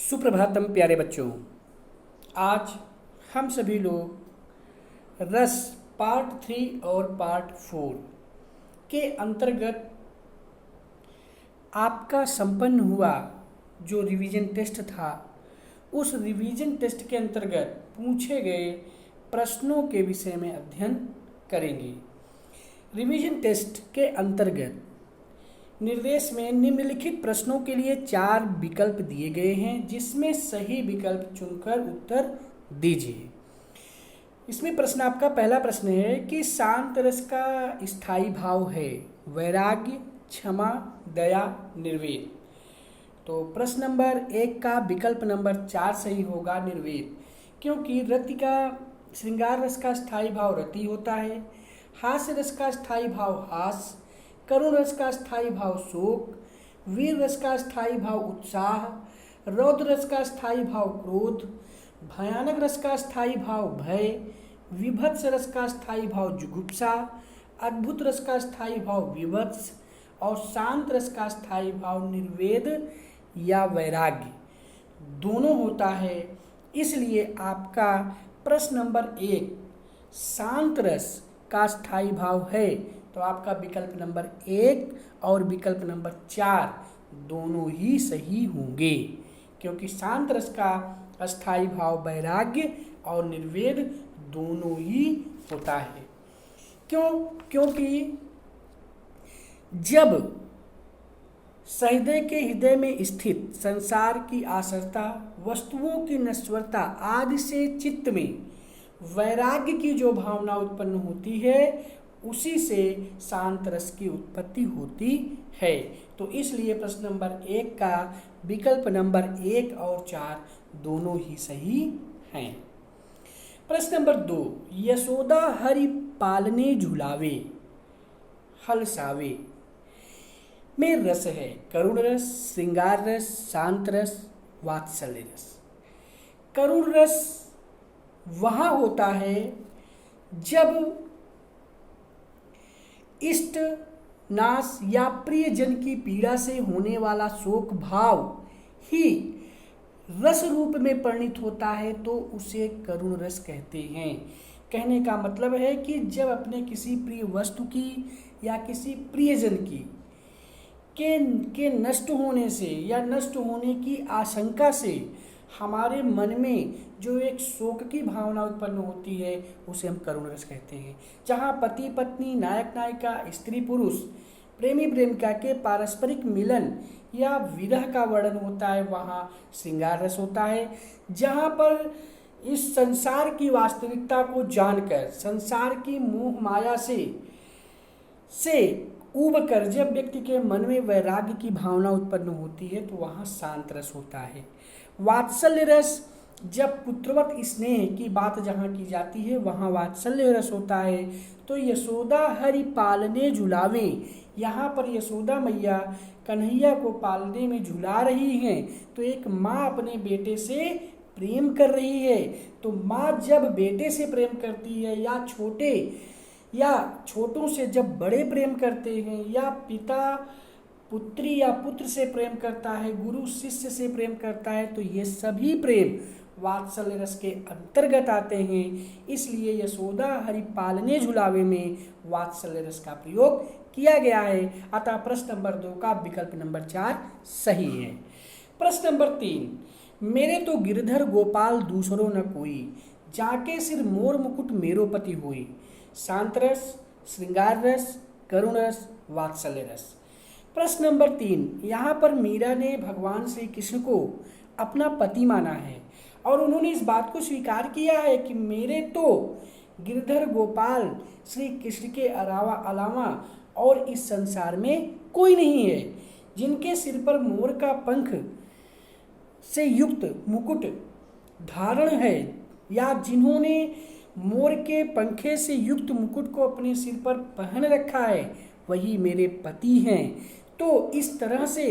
सुप्रभातम प्यारे बच्चों। आज हम सभी लोग रस पार्ट 3 और पार्ट 4 के अंतर्गत आपका संपन्न हुआ जो रिवीजन टेस्ट था, उस रिवीजन टेस्ट के अंतर्गत पूछे गए प्रश्नों के विषय में अध्ययन करेंगे। रिवीजन टेस्ट के अंतर्गत निर्देश में निम्नलिखित प्रश्नों के लिए 4 विकल्प दिए गए हैं, जिसमें सही विकल्प चुनकर उत्तर दीजिए। इसमें प्रश्न आपका पहला प्रश्न है कि शांत रस का स्थायी भाव है वैराग्य, क्षमा, दया, निर्वेद। तो प्रश्न नंबर 1 का विकल्प नंबर 4 सही होगा, निर्वेद, क्योंकि रति का श्रृंगार रस का स्थायी भाव रति होता है, हास्य रस का स्थायी भाव हास, करुण रस का स्थायी भाव शोक, वीर रस का स्थायी भाव उत्साह, रौद्र रस का स्थायी भाव क्रोध, भयानक रस का स्थायी भाव भय, विभत्स रस का स्थायी भाव जुगुप्सा, अद्भुत रस का स्थायी भाव विभत्स और शांत रस का स्थायी भाव निर्वेद या वैराग्य दोनों होता है। इसलिए आपका प्रश्न नंबर 1 शांत रस का स्थायी भाव है, तो आपका विकल्प नंबर 1 और विकल्प नंबर 4 दोनों ही सही होंगे, क्योंकि शांत रस का स्थायी भाव वैराग्य और निर्वेद दोनों ही होता है। क्योंकि जब सहृदय के हृदय में स्थित संसार की आसरता, वस्तुओं की नश्वरता आदि से चित्त में वैराग्य की जो भावना उत्पन्न होती है, उसी से शांत रस की उत्पत्ति होती है। तो इसलिए प्रश्न नंबर 1 का विकल्प नंबर 1 और 4 दोनों ही सही हैं। प्रश्न नंबर 2 यशोदा हरि पालने झुलावे हलसावे में रस है करुण रस, श्रृंगार रस, शांत रस, वात्सल्य रस। करुण रस वहाँ होता है जब इष्ट नाश या प्रियजन की पीड़ा से होने वाला शोक भाव ही रस रूप में परिणित होता है, तो उसे करुण रस कहते हैं। कहने का मतलब है कि जब अपने किसी प्रिय वस्तु की या किसी प्रियजन की के नष्ट होने से या नष्ट होने की आशंका से हमारे मन में जो एक शोक की भावना उत्पन्न होती है, उसे हम करुण रस कहते हैं। जहाँ पति पत्नी, नायक नायिका, स्त्री पुरुष, प्रेमी प्रेमिका के पारस्परिक मिलन या विरह का वर्णन होता है, वहाँ श्रृंगार रस होता है। जहाँ पर इस संसार की वास्तविकता को जानकर संसार की मोह माया से उब कर जब व्यक्ति के मन में वैराग्य की भावना उत्पन्न होती है, तो वहाँ शांत रस होता है। वात्सल्य रस जब पुत्रवत स्नेह की बात जहाँ की जाती है, वहाँ वात्सल्य रस होता है। तो यशोदा हरि पालने झुलावे, यहाँ पर यशोदा मैया कन्हैया को पालने में झुला रही हैं। तो एक माँ अपने बेटे से प्रेम कर रही है। तो माँ जब बेटे से प्रेम करती है या छोटों से जब बड़े प्रेम करते हैं, या पिता पुत्री या पुत्र से प्रेम करता है, गुरु शिष्य से प्रेम करता है, तो ये सभी प्रेम वात्सल्य रस के अंतर्गत आते हैं। इसलिए यशोदा हरि पालने झुलावे में वात्सल्य रस का प्रयोग किया गया है। अतः प्रश्न नंबर 2 का विकल्प नंबर 4 सही है। प्रश्न नंबर 3 मेरे तो गिरधर गोपाल दूसरो न कोई, जाके सिर मोर मुकुट मेरो पति होई। शांत रस, श्रृंगार रस, करुण रस, वात्सल्य रस। प्रश्न नंबर 3 यहाँ पर मीरा ने भगवान श्री कृष्ण को अपना पति माना है और उन्होंने इस बात को स्वीकार किया है कि मेरे तो गिरधर गोपाल श्री कृष्ण के अलावा और इस संसार में कोई नहीं है। जिनके सिर पर मोर का पंख से युक्त मुकुट धारण है, या जिन्होंने मोर के पंखे से युक्त मुकुट को अपने सिर पर पहन रखा है, वही मेरे पति हैं। तो इस तरह से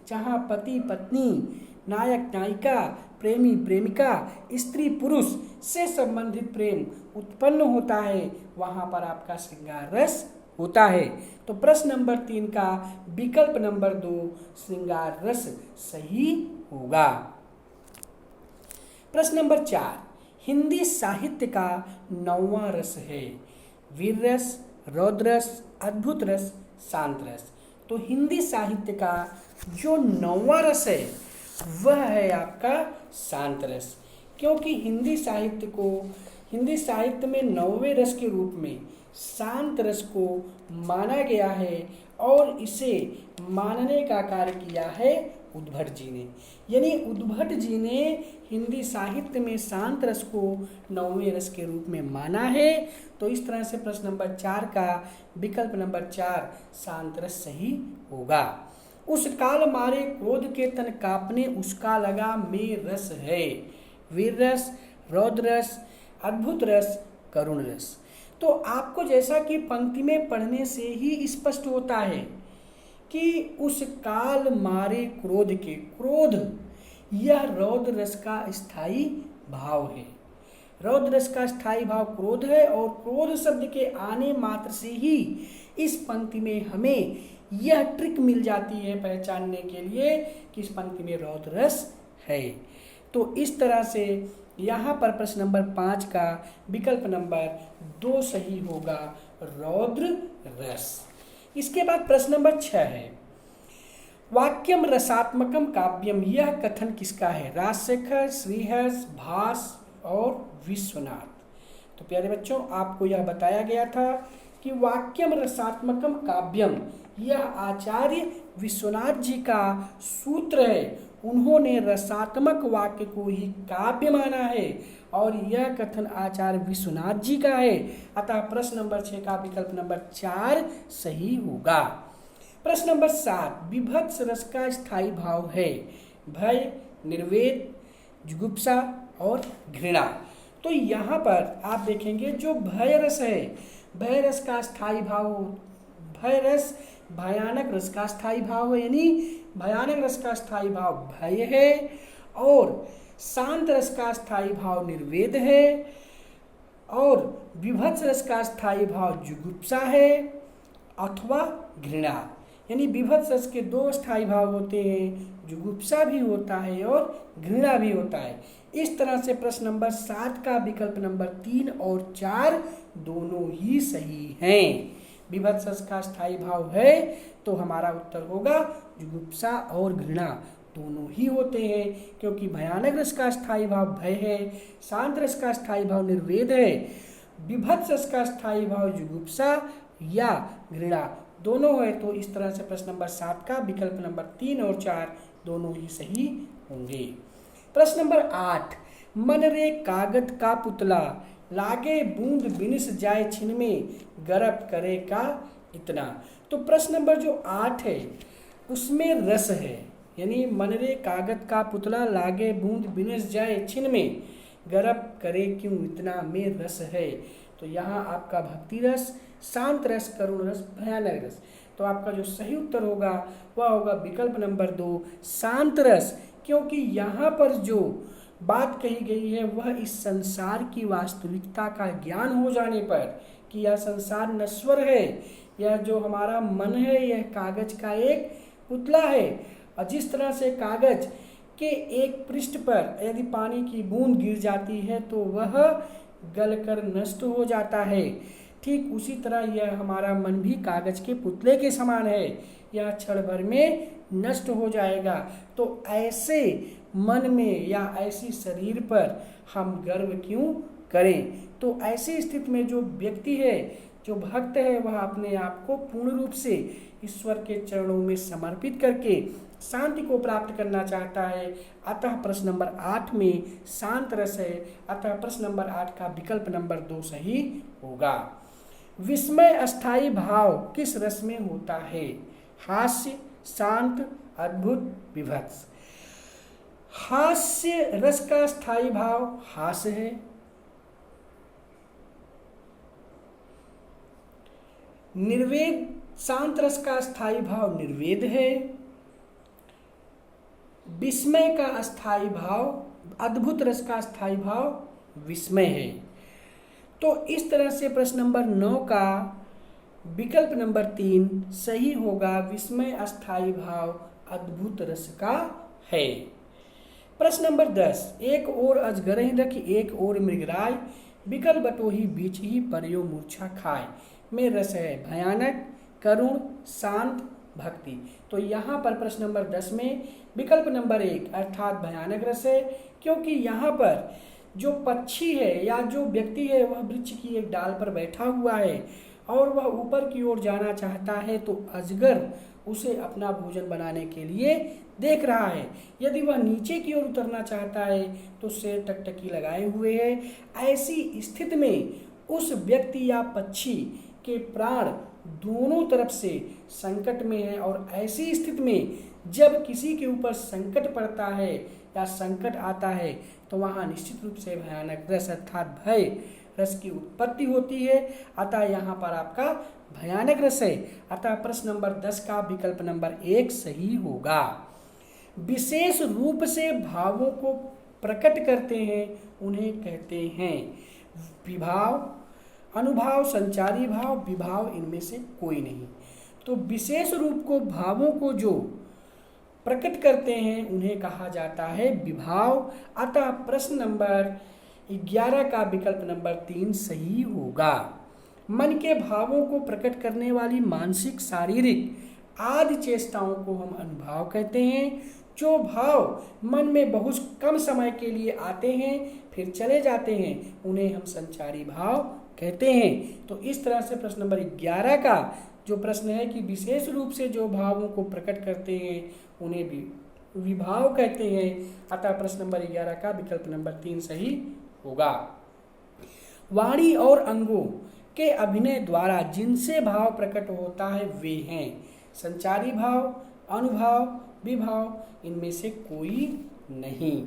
जहाँ पति पत्नी, नायक नायिका, प्रेमी प्रेमिका, स्त्री पुरुष से संबंधित प्रेम उत्पन्न होता है, वहाँ पर आपका श्रृंगार रस होता है। तो प्रश्न नंबर 3 का विकल्प नंबर 2 श्रृंगार रस सही होगा। प्रश्न नंबर 4, हिंदी साहित्य का 9वां रस है? वीर रस, रौद्र रस, अद्भुत रस, शांत रस। तो हिंदी साहित्य का जो 9वां रस है वह है आपका शांत रस, क्योंकि हिंदी साहित्य में 9वें रस के रूप में शांत रस को माना गया है और इसे मानने का कार्य किया है उद्भट जी ने। यानी उद्भट जी ने हिंदी साहित्य में शांत रस को 9वें रस के रूप में माना है। तो इस तरह से प्रश्न नंबर 4 का विकल्प नंबर 4 शांत रस सही होगा। उस काल मारे क्रोध के तन कांपने, उसका लगा में रस है? वीर रस, रौद्र रस, अद्भुत रस, करुण रस। तो आपको जैसा कि पंक्ति में पढ़ने से ही स्पष्ट होता है कि उस काल मारे क्रोध के, क्रोध यह रौद्र रस का स्थायी भाव है। रौद्र रस का स्थायी भाव क्रोध है और क्रोध शब्द के आने मात्र से ही इस पंक्ति में हमें यह ट्रिक मिल जाती है पहचानने के लिए कि इस पंक्ति में रौद्र रस है। तो इस तरह से यहाँ पर प्रश्न नंबर 5 का विकल्प नंबर 2 सही होगा, रौद्र रस। इसके बाद प्रश्न नंबर 6 है, वाक्यम रसात्मकम काव्यम, यह कथन किसका है? राजशेखर, श्रीहर्ष, भास और विश्वनाथ। तो प्यारे बच्चों, आपको यह बताया गया था कि वाक्यम रसात्मकम काव्यम यह आचार्य विश्वनाथ जी का सूत्र है। उन्होंने रसात्मक वाक्य को ही काव्य माना है और यह कथन आचार्य विश्वनाथ जी का है। अतः प्रश्न नंबर 6 का विकल्प नंबर 4 सही होगा। प्रश्न नंबर 7, विभत्स रस का स्थायी भाव है? भय, निर्वेद, जुगुप्सा और घृणा। तो यहाँ पर आप देखेंगे जो भय रस है, भय रस का स्थायी भाव, भय रस भयानक रस का स्थायी भाव है, यानी भयानक रस का स्थायी भाव भय है और शांत रस का स्थायी भाव निर्वेद है और विभत्स रस का स्थायी भाव जुगुप्सा है अथवा घृणा। यानी विभत्स रस के 2 स्थायी भाव होते हैं, जुगुप्सा भी होता है और घृणा भी होता है। इस तरह से प्रश्न नंबर 7 का विकल्प नंबर 3 और 4 दोनों ही सही हैं। विभत्स रस का स्थायी भाव है तो हमारा उत्तर होगा जुगुप्सा और घृणा दोनों ही होते हैं, क्योंकि भयानक रस का स्थायी भाव भय है, शांत रस का स्थायी भाव निर्वेद है, विभत्स रस का स्थायी भाव जुगुप्सा या घृणा दोनों है। तो इस तरह से प्रश्न नंबर 7 का विकल्प नंबर 3 और 4 दोनों ही सही होंगे। प्रश्न नंबर 8, मन रे कागज का पुतला, लागे बूंद बिनिस जाए छिन में, गरब करे का इतना। तो प्रश्न नंबर जो 8 है उसमें रस है, यानी मन रे कागज का पुतला, लागे बूंद बिनिस जाए छिन में, गरब करे क्यों इतना में रस है। तो यहाँ आपका भक्ति रस, शांत रस, करुण रस, भयानक रस। तो आपका जो सही उत्तर होगा वह होगा विकल्प नंबर 2 शांत रस, क्योंकि यहाँ पर जो बात कही गई है वह इस संसार की वास्तविकता का ज्ञान हो जाने पर कि यह संसार नश्वर है, यह जो हमारा मन है यह कागज का एक पुतला है और जिस तरह से कागज के एक पृष्ठ पर यदि पानी की बूंद गिर जाती है तो वह गलकर नष्ट हो जाता है, ठीक उसी तरह यह हमारा मन भी कागज के पुतले के समान है, यह क्षण भर में नष्ट हो जाएगा। तो ऐसे मन में या ऐसी शरीर पर हम गर्व क्यों करें। तो ऐसी स्थिति में जो व्यक्ति है, जो भक्त है, वह अपने आप को पूर्ण रूप से ईश्वर के चरणों में समर्पित करके शांति को प्राप्त करना चाहता है। अतः प्रश्न नंबर 8 में शांत रस है, अतः प्रश्न नंबर 8 का विकल्प नंबर 2 सही होगा। विस्मय अस्थाई भाव किस रस में होता है? हास्य, शांत, अद्भुत, विभत्स। हास्य रस का स्थायी भाव हास्य है, निर्वेद शांत रस का स्थायी भाव निर्वेद है, विस्मय का अस्थायी भाव, अद्भुत रस का स्थायी भाव विस्मय है। तो इस तरह से प्रश्न नंबर 9 का विकल्प नंबर 3 सही होगा, विस्मय अस्थायी भाव अद्भुत रस का है। प्रश्न नंबर 10, एक ओर अजगरहि रखी एक ओर मृगराय, बिकल बटोही बीच ही पर्यो मूर्छा खाए, में रस है भयानक, करुण, शांत, भक्ति। तो यहाँ पर प्रश्न नंबर 10 में विकल्प नंबर 1 अर्थात भयानक रस है, क्योंकि यहाँ पर जो पक्षी है या जो व्यक्ति है वह वृक्ष की एक डाल पर बैठा हुआ है और वह ऊपर की ओर जाना चाहता है, तो अजगर उसे अपना भोजन बनाने के लिए देख रहा है। यदि वह नीचे की ओर उतरना चाहता है तो शेर टकटकी लगाए हुए है। ऐसी स्थिति में उस व्यक्ति या पक्षी के प्राण दोनों तरफ से संकट में है, और ऐसी स्थिति में जब किसी के ऊपर संकट पड़ता है या संकट आता है तो वहाँ निश्चित रूप से भयानक रस अर्थात भय रस की उत्पत्ति होती है। अतः यहाँ पर आपका भयानक रस है। अतः प्रश्न नंबर 10 का विकल्प नंबर 1 सही होगा। विशेष रूप से भावों को प्रकट करते हैं उन्हें कहते हैं विभाव, अनुभाव, संचारी भाव, विभाव, इनमें से कोई नहीं। तो विशेष रूप को भावों को जो प्रकट करते हैं उन्हें कहा जाता है विभाव। अतः प्रश्न नंबर 11 का विकल्प नंबर 3 सही होगा। मन के भावों को प्रकट करने वाली मानसिक, शारीरिक आदि चेष्टाओं को हम अनुभाव कहते हैं। जो भाव मन में बहुत कम समय के लिए आते हैं फिर चले जाते हैं उन्हें हम संचारी भाव कहते हैं। तो इस तरह से प्रश्न नंबर 11 का जो प्रश्न है कि विशेष रूप से जो भावों को प्रकट करते हैं उन्हें भी विभाव कहते हैं। अतः प्रश्न नंबर 11 का विकल्प नंबर 3 सही होगा। वाणी और अंगों के अभिनय द्वारा जिनसे भाव प्रकट होता है वे हैं संचारी भाव, अनुभाव, विभाव, इनमें से कोई नहीं।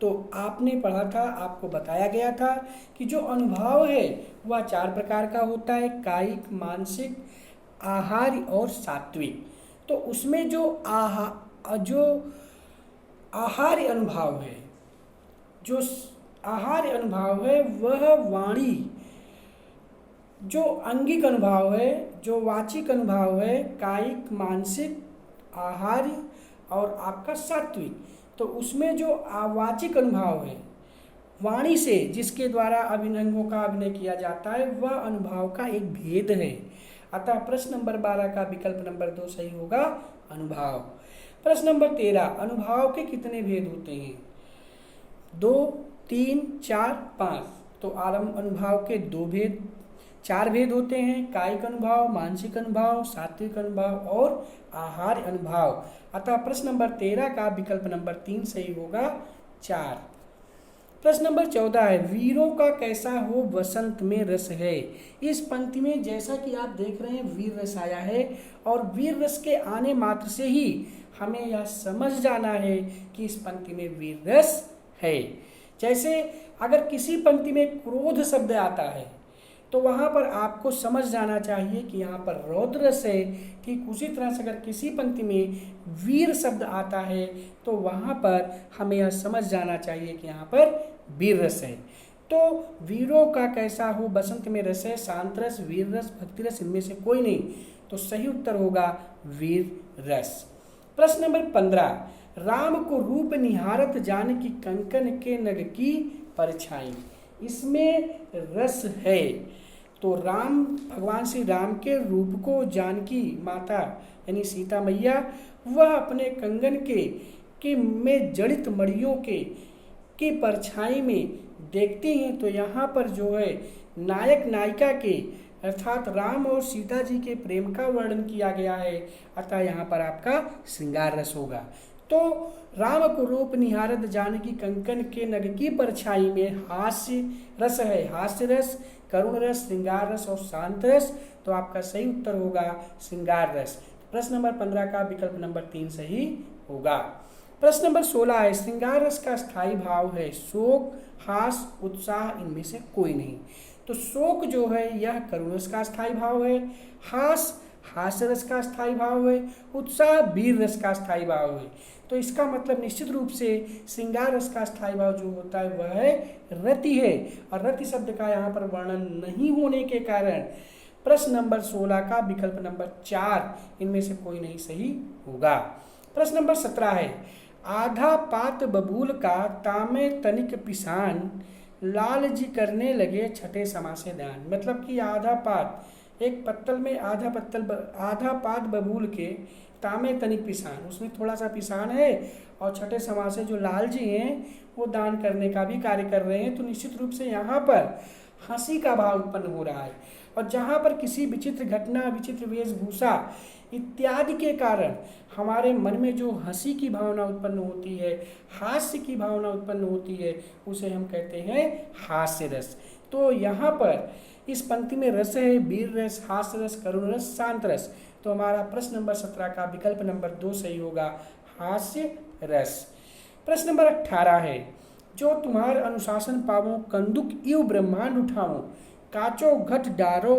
तो आपने पढ़ा था, आपको बताया गया था कि जो अनुभाव है वह 4 प्रकार का होता है, कायिक, मानसिक, आहार्य और सात्विक। तो उसमें जो आहार्य अनुभाव है, जो आहार्य अनुभाव है वह वाणी, जो अंगिक अनुभाव है, जो वाचिक अनुभाव है, कायिक, मानसिक, आहार्य और आपका सात्विक। तो उसमें जो वाचिक अनुभाव है वाणी से जिसके द्वारा अभिनंगों का अभिनय किया जाता है वह अनुभाव का एक भेद है। अतः प्रश्न नंबर 12 का विकल्प नंबर 2 सही होगा, अनुभाव। प्रश्न नंबर 13, अनुभाव के कितने भेद होते हैं? 2, 3, 4, 5। तो आरंभ अनुभाव के 4 भेद होते हैं, कायिक अनुभाव, मानसिक अनुभाव, सात्विक अनुभाव और आहार्य अनुभाव। अतः प्रश्न नंबर 13 का विकल्प नंबर 3 सही होगा, 4। प्रश्न नंबर 14 है, वीरों का कैसा हो वसंत में रस है। इस पंक्ति में जैसा कि आप देख रहे हैं वीर रस आया है, और वीर रस के आने मात्र से ही हमें यह समझ जाना है कि इस पंक्ति में वीर रस है। जैसे अगर किसी पंक्ति में क्रोध शब्द आता है तो वहाँ पर आपको समझ जाना चाहिए कि यहाँ पर रौद्र रस है। ठीक उसी तरह से अगर किसी पंक्ति में वीर शब्द आता है तो वहाँ पर हमें यह समझ जाना चाहिए कि यहाँ पर वीर रस है। तो वीरों का कैसा हो बसंत में रस है, शांत रस, वीर रस, भक्ति रस, इनमें से कोई नहीं। तो सही उत्तर होगा वीर रस। प्रश्न नंबर 15, राम को रूप निहारत जानकी कंकन के नग की परछाई। इसमें रस है। तो राम, भगवान श्री राम के रूप को जानकी माता यानी सीता मैया वह अपने कंगन के में जड़ित मणियों के परछाई में देखती हैं। तो यहाँ पर जो है नायक नायिका के अर्थात राम और सीता जी के प्रेम का वर्णन किया गया है। अतः यहाँ पर आपका श्रृंगार रस होगा। तो राम को रूप निहारत जानकी कंकन के नग की परछाई में हास्य रस है, हास्य रस, करुण रस, श्रृंगार रस और शांत रस। तो आपका सही उत्तर होगा श्रृंगार रस। प्रश्न नंबर 15 का विकल्प नंबर 3 सही होगा। प्रश्न नंबर 16 है, श्रृंगार रस का स्थायी भाव है शोक, हास, उत्साह, इनमें से कोई नहीं। तो शोक जो है यह करुण रस का स्थायी भाव है, हास्य रस का स्थायी भाव है, उत्साह वीर रस का स्थायी भाव है। तो इसका मतलब निश्चित रूप से श्रृंगार रस का स्थायी भाव जो होता है वह है रति है, और रति शब्द का यहाँ पर वर्णन नहीं होने के कारण प्रश्न नंबर 16 का विकल्प नंबर 4 इनमें से कोई नहीं सही होगा। प्रश्न नंबर 17 है, आधा पात बबूल का तामे तनिक पिसान, लाल जी करने लगे छठे समासे दान। मतलब कि आधा पात, एक पत्तल में आधा पात बबूल के तामे तनिक पिसान, उसमें थोड़ा सा पिसान है, और छठे समासे जो लाल जी हैं वो दान करने का भी कार्य कर रहे हैं। तो निश्चित रूप से यहाँ पर हंसी का भाव उत्पन्न हो रहा है। और जहाँ पर किसी विचित्र घटना, विचित्र वेशभूषा इत्यादि के कारण हमारे मन में जो हंसी की भावना उत्पन्न होती है, हास्य की भावना उत्पन्न होती है, उसे हम कहते हैं हास्य रस। तो यहाँ पर इस पंक्ति में रस है वीर रस, हास्य रस, करुण रस, शांत रस। तो हमारा प्रश्न नंबर 17 का विकल्प नंबर 2 सही होगा, हास्य रस। प्रश्न नंबर 18 है, जो तुम्हार अनुशासन पावो, कंदुक इव ब्रह्मांड उठाओ, काचो घट डारो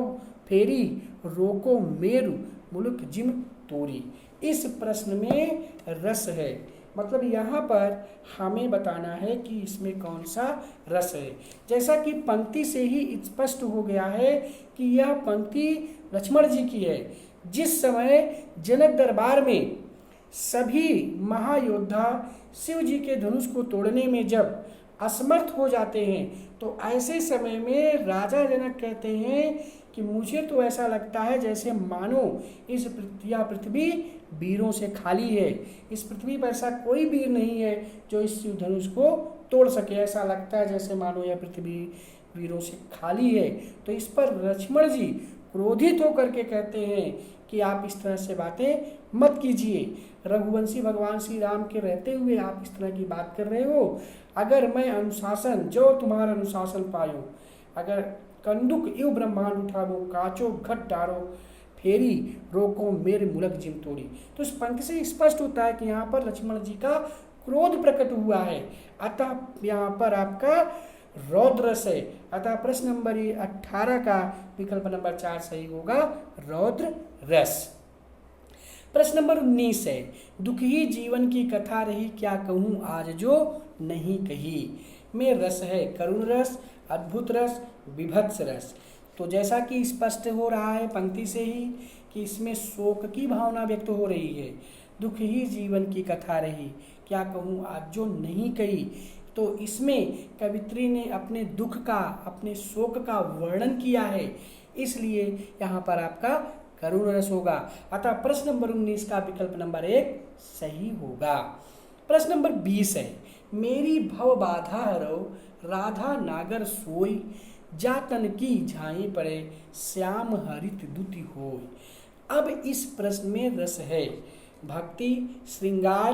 फेरी, रोको मेरु मुलुक जिम तोरी। इस प्रश्न में रस है, मतलब यहाँ पर हमें बताना है कि इसमें कौन सा रस है। जैसा कि पंक्ति से ही स्पष्ट हो गया है कि यह पंक्ति लक्ष्मण जी की है। जिस समय जनक दरबार में सभी महायोद्धा शिव जी के धनुष को तोड़ने में जब असमर्थ हो जाते हैं, तो ऐसे समय में राजा जनक कहते हैं कि मुझे तो ऐसा लगता है जैसे मानो इस पृथ्वी वीरों से खाली है, इस पृथ्वी पर ऐसा कोई वीर नहीं है जो इस शिव धनुष को तोड़ सके। ऐसा लगता है जैसे मानो यह पृथ्वी वीरों से खाली है। तो इस पर लक्ष्मण जी क्रोधित होकर के कहते हैं कि आप इस तरह से बातें मत कीजिए, रघुवंशी भगवान श्री राम के रहते हुए आप इस तरह की बात कर रहे हो। अगर मैं अनुशासन, जो तुम्हारा अनुशासन पायो, अगर कंदुक इव ब्रह्मांड उठावो, काचो घट डारो फेरी, रोको मेरे मुलक जिम तोड़ी। तो इस पंक्ति से स्पष्ट होता है कि यहाँ पर लक्ष्मण जी का क्रोध प्रकट हुआ है, अतः यहाँ पर आपका रौद्र रस है। अतः प्रश्न नंबर 18 का विकल्प नंबर 4 सही होगा, रौद्र रस। प्रश्न नंबर 19 है, दुख ही जीवन की कथा रही, क्या कहूँ आज जो नहीं कही। में रस है करुण रस, अद्भुत रस, विभत्स रस। तो जैसा कि स्पष्ट हो रहा है पंक्ति से ही कि इसमें शोक की भावना व्यक्त हो रही है। दुख ही जीवन की कथा रही, क्या कहूँ आज जो नहीं कही। तो इसमें कवित्री ने अपने दुख का, अपने शोक का वर्णन किया है, इसलिए यहाँ पर आपका करुण रस होगा। अतः प्रश्न नंबर 19 का विकल्प नंबर 1 सही होगा। प्रश्न नंबर 20 है, मेरी भव बाधा हरो, राधा नागर सोई, जातन की झाई पड़े, श्याम हरित दुति होय। अब इस प्रश्न में रस है भक्ति, श्रृंगार,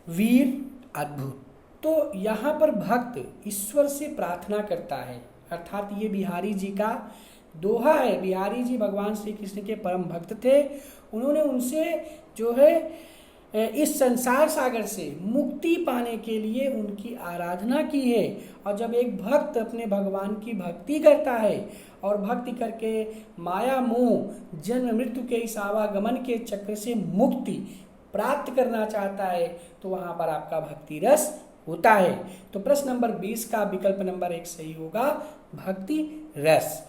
वीर, अद्भुत। तो यहाँ पर भक्त ईश्वर से प्रार्थना करता है, अर्थात ये बिहारी जी का दोहा है। बिहारी जी भगवान श्री कृष्ण के परम भक्त थे। उन्होंने उनसे जो है इस संसार सागर से मुक्ति पाने के लिए उनकी आराधना की है। और जब एक भक्त अपने भगवान की भक्ति करता है और भक्ति करके माया मोह जन्म मृत्यु के इस आवागमन के चक्र से मुक्ति प्राप्त करना चाहता है, तो वहाँ पर आपका भक्ति रस होता है। तो प्रश्न नंबर 20 का विकल्प नंबर 1 सही होगा, भक्ति रस।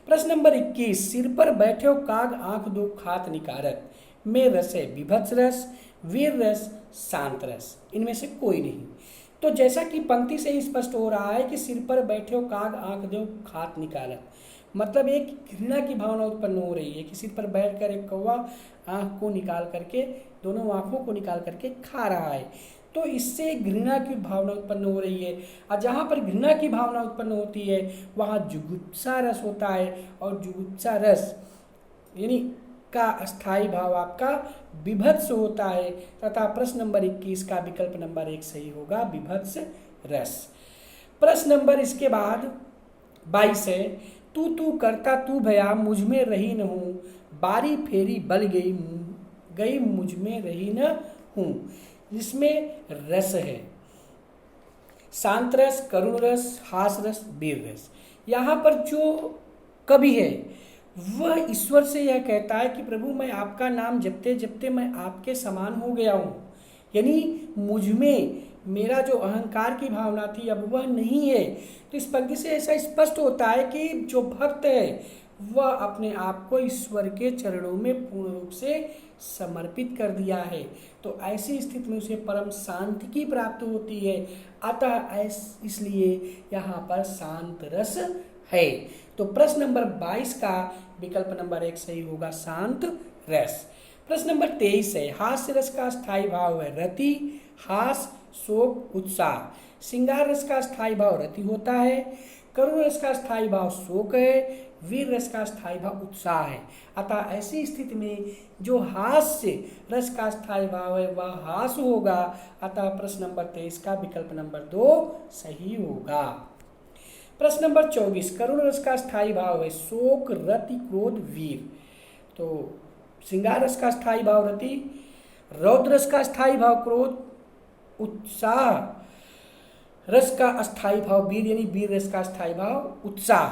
प्रश्न नंबर 21, सिर पर बैठे काग आंख दो खात निकारत, में रस है विभत्स रस, वीर रस, शांत रस। इनमें से कोई नहीं। तो जैसा कि पंक्ति से ही स्पष्ट हो रहा है कि सिर पर बैठे हो काग आंख दो खात निकारत, मतलब एक घृणा की भावना उत्पन्न हो रही है कि सिर पर बैठकर एक कौवा आंख को निकाल करके, दोनों आंखों को निकाल करके खा रहा है। तो इससे घृणा की भावना उत्पन्न हो रही है। और जहाँ पर घृणा की भावना उत्पन्न होती है वहाँ जुगुप्सा रस होता है, और जुगुप्सा रस यानी का अस्थाई भाव आपका विभत्स होता है। तथा प्रश्न नंबर 21 का विकल्प नंबर 1 सही होगा, विभत्स रस। प्रश्न नंबर इसके बाद 22 है, तू करता तू भया, मुझ में रही न हूँ, बारी फेरी बल गई मुझ में रही न हूँ। जिसमें रस है शांत रस, करुण रस, हास रस, वीर रस। यहाँ पर जो कवि है वह ईश्वर से यह कहता है कि प्रभु मैं आपका नाम जपते जपते मैं आपके समान हो गया हूँ, यानी मुझ में मेरा जो अहंकार की भावना थी अब वह नहीं है। तो इस पंक्ति से ऐसा स्पष्ट होता है कि जो भक्त है वह अपने आप को ईश्वर के चरणों में पूर्ण रूप से समर्पित कर दिया है, तो ऐसी स्थिति में उसे परम शांति की प्राप्ति होती है। अतः इसलिए यहाँ पर शांत रस है। तो प्रश्न नंबर 22 का विकल्प नंबर 1 सही होगा, शांत रस। प्रश्न नंबर 23 है, हास्य रस का स्थायी भाव है रति, हास, शोक, उत्साह। श्रृंगार रस का स्थायी भाव रति होता है, करुण रस का स्थायी भाव शोक है, वीर रस का स्थायी भाव उत्साह है। अतः ऐसी स्थिति में जो हास्य रस का स्थायी भाव है वह हास होगा। अतः प्रश्न नंबर 23 का विकल्प नंबर 2 सही होगा। प्रश्न नंबर 24, करुण रस का स्थायी भाव है शोक, रति, क्रोध, वीर। तो श्रृंगार रस का स्थायी भाव रति, रौद्र रस का स्थायी भाव क्रोध, उत्साह रस का अस्थायी भाव वीर, यानी वीर रस का स्थायी भाव उत्साह।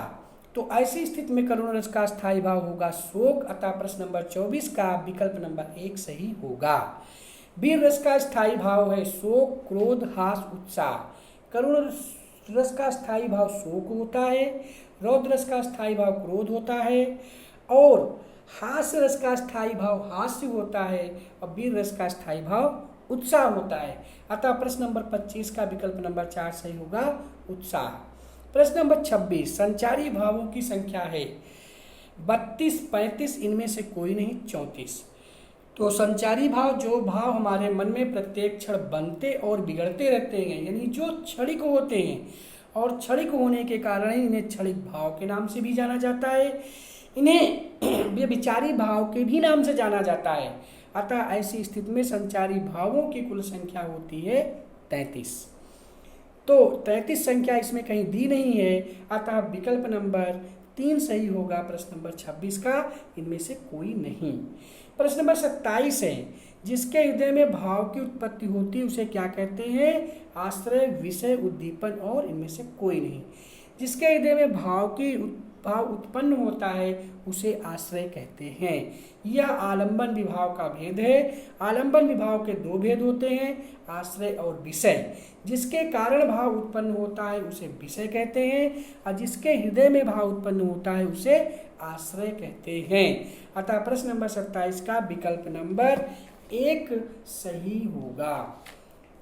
तो ऐसी स्थिति में करुण रस का स्थायी भाव होगा शोक। अतः प्रश्न नंबर 24 का विकल्प नंबर 1 सही होगा। वीर रस का स्थायी भाव है शोक, क्रोध, हास, उत्साह। करुण रस का स्थायी भाव शोक होता है, रौद्र रस का स्थायी भाव क्रोध होता है, और हास्य रस का स्थायी भाव हास्य होता है, और वीर रस का स्थायी भाव उत्साह होता है। अतः प्रश्न नंबर 25 का विकल्प नंबर 4 सही होगा, उत्साह। प्रश्न नंबर 26, संचारी भावों की संख्या है 32, 35, इनमें से कोई नहीं 34। तो संचारी भाव जो भाव हमारे मन में प्रत्येक क्षण बनते और बिगड़ते रहते हैं, यानी जो क्षणिक होते हैं, और क्षणिक होने के कारण इन्हें क्षणिक भाव के नाम से भी जाना जाता है, इन्हें व्यभिचारी भाव के भी नाम से जाना जाता है। अतः ऐसी स्थिति में संचारी भावों की कुल संख्या होती है 33। तो 33 संख्या इसमें कहीं दी नहीं है, अतः विकल्प नंबर 3 सही होगा प्रश्न नंबर 26 का, इनमें से कोई नहीं। प्रश्न नंबर 27 है, जिसके हृदय में भाव की उत्पत्ति होती है उसे क्या कहते हैं? आश्रय, विषय, उद्दीपन, और इनमें से कोई नहीं। जिसके हृदय में भाव उत्पन्न होता है उसे आश्रय कहते हैं। यह आलंबन विभाव का भेद है। आलंबन विभाव के 2 भेद होते हैं, आश्रय और विषय। जिसके कारण भाव उत्पन्न होता है उसे विषय कहते हैं, और जिसके हृदय में भाव उत्पन्न होता है उसे आश्रय कहते हैं। अतः प्रश्न नंबर 27 का विकल्प नंबर 1 सही होगा।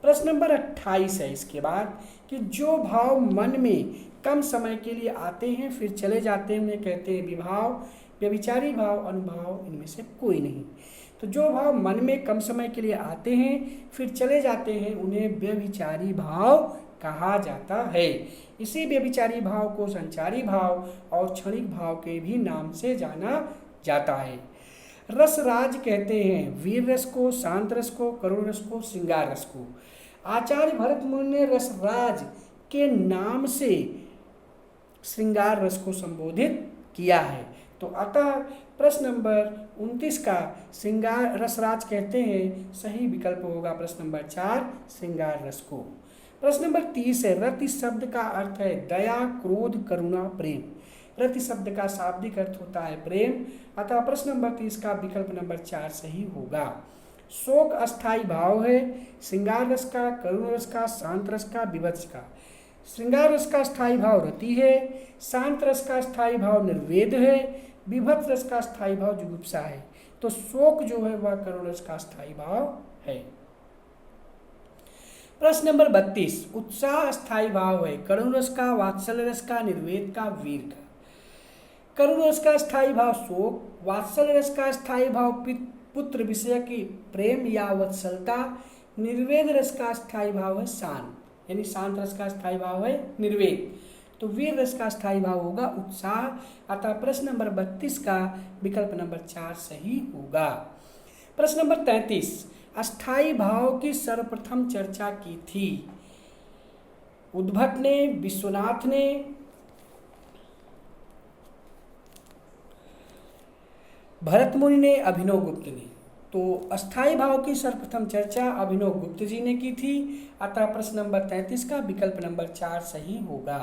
प्रश्न नंबर 28 है इसके बाद, कि जो भाव मन में कम समय के लिए आते हैं फिर चले जाते हैं उन्हें कहते हैं विभाव। व्यभिचारी भाव, अनुभाव, इनमें से कोई नहीं। तो जो भाव मन में कम समय के लिए आते हैं फिर चले जाते हैं उन्हें व्यभिचारी भाव कहा जाता है। इसी व्यभिचारी भाव को संचारी भाव और क्षणिक भाव के भी नाम से जाना जाता है। रसराज कहते हैं वीर रस को, शांत रस को, करुण रस को, श्रृंगार रस को। आचार्य भरत मुनि ने रसराज के नाम से श्रृंगार रस को संबोधित किया है। तो अतः प्रश्न नंबर 29 का श्रृंगार रसराज कहते हैं सही विकल्प होगा प्रश्न नंबर 4 श्रृंगार रस को। प्रश्न नंबर 30 है, रति शब्द का अर्थ है दया, क्रोध, करुणा, प्रेम। रति शब्द का शाब्दिक अर्थ होता है प्रेम। अतः प्रश्न नंबर 30 का विकल्प नंबर 4 सही होगा। शोक अस्थायी भाव है श्रृंगार रस का, करुण रस का, शांत रस का, विभत्स का। श्रृंगार रस का स्थायी भाव रति है, शांत रस का स्थायी भाव निर्वेद है, विभत्स रस का स्थायी भाव जुगुप्सा है। तो शोक जो है वह करुण रस का स्थायी भाव है। प्रश्न नंबर 32, उत्साह स्थायी भाव है करुण रस का, वात्सल्य रस का, निर्वेद का, वीर का। करुण रस का स्थायी भाव शोक, वात्सल्य रस का स्थायी भाव पुत्र विषय की प्रेम या वत्सलता, निर्वेद रस का स्थायी भाव है शांत, यानी शांत रस का स्थायी भाव है निर्वेद। तो वीर रस का स्थायी भाव होगा उत्साह। अतः प्रश्न नंबर 32 का विकल्प नंबर 4 सही होगा। प्रश्न नंबर 33, अस्थायी भाव की सर्वप्रथम चर्चा की थी उद्भट ने, विश्वनाथ ने, भरत मुनि ने, अभिनव गुप्त ने। तो अस्थायी भाव की सर्वप्रथम चर्चा अभिनव गुप्त जी ने की थी। अतः प्रश्न नंबर 33 का विकल्प नंबर 4 सही होगा।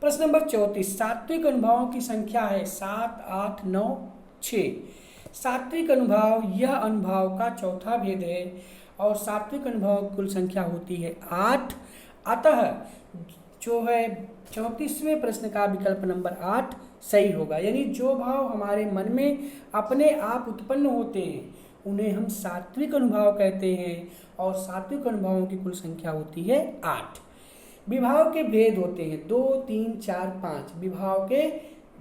प्रश्न नंबर 34, सात्विक अनुभवों की संख्या है 7, 8, 9, 6। सात्विक अनुभव यह अनुभव का चौथा भेद है और सात्विक अनुभव कुल संख्या होती है 8। अतः जो है 34वें प्रश्न का विकल्प नंबर 8 सही होगा। यानी जो भाव हमारे मन में अपने आप उत्पन्न होते हैं उन्हें हम सात्विक अनुभाव कहते हैं और सात्विक अनुभावों की कुल संख्या होती है 8। विभाव के भेद होते हैं 2, 3, 4, 5। विभाव के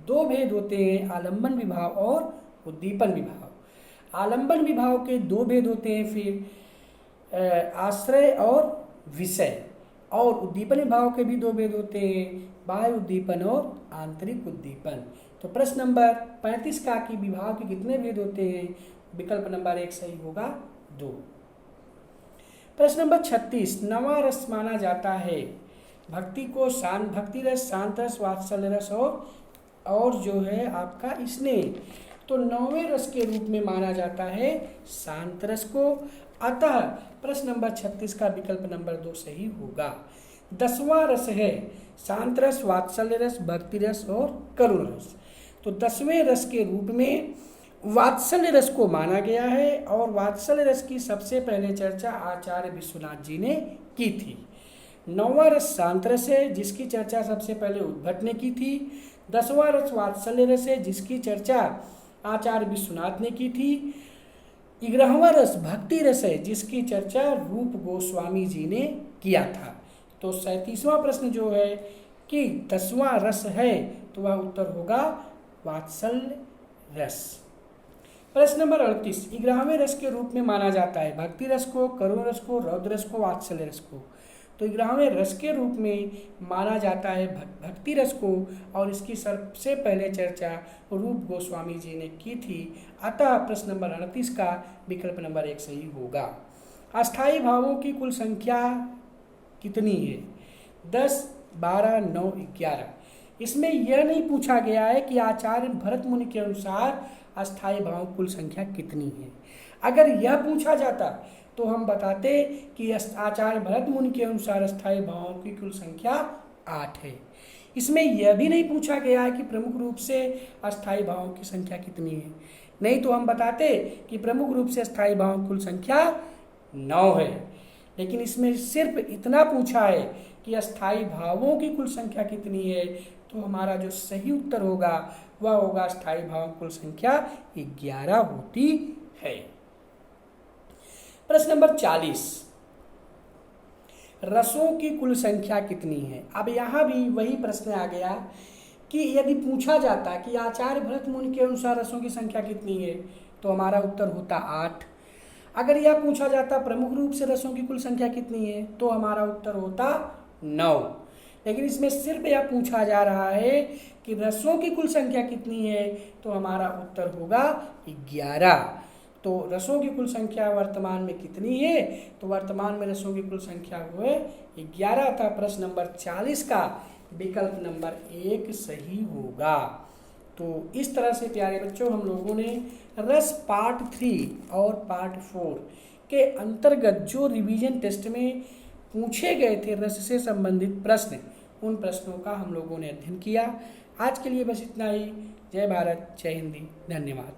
2 भेद होते हैं, आलंबन विभाव और उद्दीपन विभाव। आलंबन विभाव के 2 भेद होते हैं फिर आश्रय और विषय। और उद्दीपन विभाव के भी 2 भेद होते हैं, बाह्य उद्दीपन और आंतरिक उद्दीपन। तो प्रश्न नंबर 35 का कि विभाव के कितने भेद होते हैं, विकल्प नंबर 1 सही होगा 2। प्रश्न नंबर 36, नवा रस माना जाता है भक्ति को भक्ति रस, शांत रस, वात्सल्य रस और जो है आपका स्नेह। तो 9वें रस के रूप में माना जाता है शांत रस को। अतः प्रश्न नंबर 36 का विकल्प नंबर 2 सही होगा। 10वां रस है शांत रस, वात्सल्य रस, भक्ति रस और करुण रस। तो 10वें रस के रूप में वात्सल्य रस को माना गया है और वात्सल्य रस की सबसे पहले चर्चा आचार्य विश्वनाथ जी ने की थी। 9वां रस शांत रस है जिसकी चर्चा सबसे पहले उद्भट ने की थी। 10वां रस वात्सल्य रस है जिसकी चर्चा आचार्य विश्वनाथ ने की थी। 11वां रस भक्ति रस है जिसकी चर्चा रूप गोस्वामी जी ने किया था। तो 37वां प्रश्न जो है कि 10वां रस है तो वह उत्तर होगा वात्सल्य रस। प्रश्न नंबर 38, 11वें रस के रूप में माना जाता है भक्ति रस को, करुण रस को, रौद्र रस को, वात्सल्य रस को। तो 11वें रस के रूप में माना जाता है भक्ति रस को और इसकी सबसे पहले चर्चा रूप गोस्वामी जी ने की थी। अतः प्रश्न नंबर 38 का विकल्प नंबर 1 सही होगा। अस्थायी भावों की कुल संख्या कितनी है? 10, 12, 9, 11। इसमें यह नहीं पूछा गया है कि आचार्य भरत मुनि के अनुसार अस्थायी भावों की कुल संख्या कितनी है। अगर यह पूछा जाता तो हम बताते कि आचार्य भरत मुनि के अनुसार अस्थायी भावों की कुल संख्या 8 है। इसमें यह भी नहीं पूछा गया है कि प्रमुख रूप से अस्थायी भावों की संख्या कितनी है, नहीं तो हम बताते कि प्रमुख रूप से अस्थायी भावों की कुल संख्या 9 है। लेकिन इसमें सिर्फ इतना पूछा है कि अस्थायी भावों की कुल संख्या कितनी है, तो हमारा जो सही उत्तर होगा वह होगा अस्थायी भावों की कुल संख्या 11 होती है। प्रश्न नंबर 40, रसों की कुल संख्या कितनी है? अब यहाँ भी वही प्रश्न आ गया कि यदि पूछा जाता कि आचार्य भरत मुनि के अनुसार रसों की संख्या कितनी है तो हमारा उत्तर होता 8। अगर यह पूछा जाता प्रमुख रूप से रसों की कुल संख्या कितनी है तो हमारा उत्तर होता 9। लेकिन इसमें सिर्फ यह पूछा जा रहा है कि रसों की कुल संख्या कितनी है तो हमारा उत्तर होगा 11। तो रसों की कुल संख्या वर्तमान में कितनी है? तो वर्तमान में रसों की कुल संख्या हुए 11 था। प्रश्न नंबर 40 का विकल्प नंबर 1 सही होगा। तो इस तरह से प्यारे बच्चों हम लोगों ने रस पार्ट 3 और पार्ट 4 के अंतर्गत जो रिवीजन टेस्ट में पूछे गए थे रस से संबंधित प्रश्न, उन प्रश्नों का हम लोगों ने अध्ययन किया। आज के लिए बस इतना ही। जय भारत, जय हिंदी, धन्यवाद।